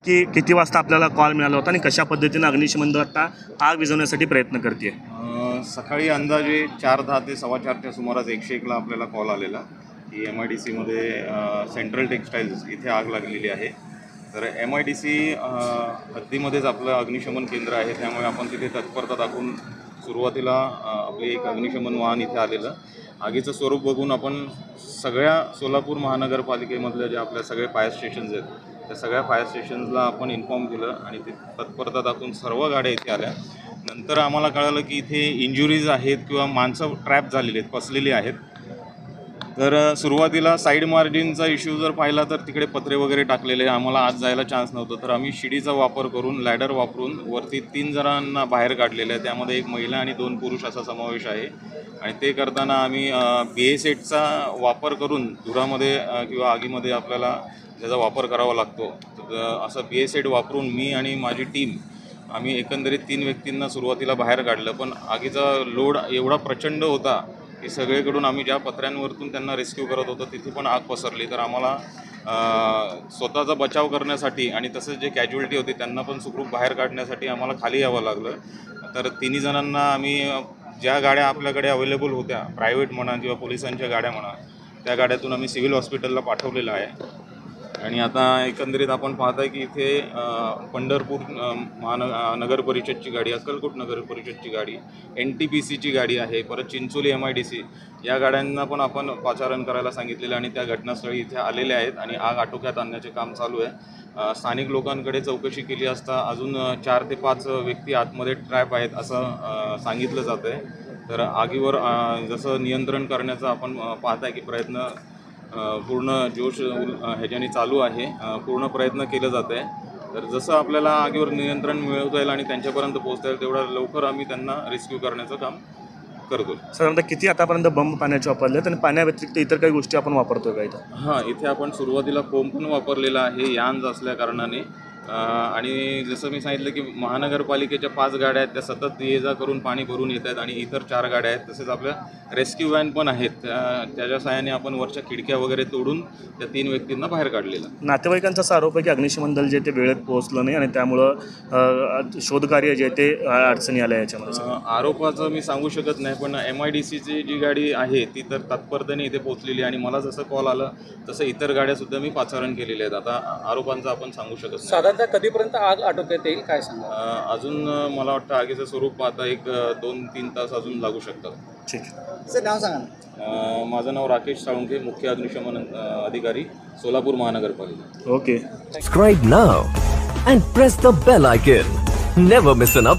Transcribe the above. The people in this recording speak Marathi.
की किती वाजता आपल्याला कॉल मिळाला होता आणि कशा पद्धतीने अग्निशमन दल आता आग विझवण्यासाठी प्रयत्न करते? सकाळी अंदाजे 4:10 ते 4:15च्या सुमारास 101ला आपल्याला कॉल आलेला की MIDCमध्ये सेंट्रल टेक्स्टाईल्स इथे आग लागलेली आहे. तर MIDC हद्दीमध्येच आपलं अग्निशमन केंद्र आहे, त्यामुळे आपण तिथे तत्परता दाखवून सुरुवातीला आपले एक अग्निशमन वाहन इथे आलेलं. आगीचं स्वरूप बघून आपण सगळ्या सोलापूर महानगरपालिकेमधल्या ज्या आपल्या सगळे फायर स्टेशन्स आहेत त्या सगळ्या फायर स्टेशन्सला आपण इन्फॉर्म केलं आणि ते तत्परता दाखवून सर्व गाड्या इथे आल्या. नंतर आम्हाला कळालं की इथे इंजुरीज आहेत किंवा माणसं ट्रॅप झालेली आहेत, फसलेली आहेत. तर सुरुवातीला साईड मार्जिनचा इश्यू जर पाहिला तर तिकडे पत्रे वगैरे टाकलेले, आम्हाला आत जायला चान्स नव्हतं. तर आम्ही शिडीचा वापर करून लॅडर वापरून वरती 3 जणांना बाहेर काढलेलं आहे. त्यामध्ये 1 महिला आणि 2 पुरुष असा समावेश आहे. आणि ते करताना आम्ही BA-7चा वापर करून धुरामध्ये किंवा आगीमध्ये आपल्याला त्याचा वापर करावा लागतो. तर असं BA-7 वापरून मी आणि माझी टीम आम्ही एकंदरीत 3 व्यक्तींना सुरुवातीला बाहेर काढलं. पण आगीचा लोड एवढा प्रचंड होता की सगळीकडून आम्ही ज्या पत्र्यांवरतून त्यांना रेस्क्यू करत होतो तिथे पण आग पसरली. तर आम्हाला स्वतःचा बचाव करण्यासाठी आणि तसंच जे कॅज्युअलिटी होती त्यांना पण सुखरूप बाहेर काढण्यासाठी आम्हाला खाली यावं लागलं. तर 3 जणांना आम्ही ज्या गाड्या आपल्याकडे अवेलेबल होत्या, प्रायव्हेट म्हणा किंवा पोलिसांच्या गाड्या म्हणा, त्या गाड्यातून आम्ही सिव्हिल हॉस्पिटलला पाठवलेलं आहे. आणि आता एकंदरीत आपण पाहताय की इथे पंढरपूर नगर परिषदची गाडी, अक्कलकोट नगर परिषदची गाडी, NTPCची गाडी आहे, परत चिंचोली MIDC या गाड्यांना पण आपण पाचारण करायला सांगितलेलं आणि त्या घटनास्थळी इथे आलेल्या आहेत आणि आग आटोक्यात आणण्याचे काम चालू आहे. स्थानिक लोकांकडे चौकशी केली असता अजून 4 ते 5 व्यक्ती आतमध्ये ट्रॅप आहेत असं सांगितलं जातं आहे. तर आगीवर जसं नियंत्रण करण्याचा आपण पाहताय की प्रयत्न पूर्ण जोश ह्याच्याने चालू आहे, पूर्ण प्रयत्न केलं जात आहे. तर जसं आपल्याला आगीवर नियंत्रण मिळवता येईल आणि त्यांच्यापर्यंत पोहोचता येईल तेवढा लवकर आम्ही त्यांना रेस्क्यू करण्याचं काम करतो. साधारणतः किती आतापर्यंत बंब पाण्याचे वापरले आणि पाण्याव्यतिरिक्त इतर काही गोष्टी आपण वापरतोय का इथं? हां, इथे आपण सुरुवातीला फोम पण वापरलेला आहे यांज असल्या कारणाने. आणि जसं मी सांगितलं की महानगरपालिकेच्या 5 गाड्या आहेत, त्या सतत ये जा करून पाणी भरून येत आहेत आणि इतर 4 गाड्या आहेत. तसेच आपल्या रेस्क्यू व्हॅन पण आहेत, त्याच्या सहाय्याने आपण वरच्या खिडक्या वगैरे तोडून त्या 3 व्यक्तींना बाहेर काढलेलं. नातेवाईकांचा असा आरोप आहे की अग्निशमन दल जे ते वेळेत पोहोचलं नाही आणि त्यामुळं शोधकार्य जे ते अडचणी आल्या याच्यामध्ये. आरोपाचं मी सांगू शकत नाही, पण MIDCची जी गाडी आहे ती तर तत्परतेने इथे पोहोचलेली आणि मला जसं कॉल आलं तसं इतर गाड्यासुद्धा मी पाचारण केलेले आहेत. आता आरोपांचं आपण सांगू शकत नाही. साधारणतः कधीपर्यंत आग आटोक्यात येईल काय सांगा? अजून मला वाटतं आगीचं स्वरूप आता एक 2-3 तास अजून लागू शकतात. ठीक सर, नाव सांगा ना. माझं नाव राकेश साळुंखे, मुख्य अग्निशमन अधिकारी, सोलापूर महानगरपालिका. Okay. Subscribe now and press the bell icon. Never miss an update.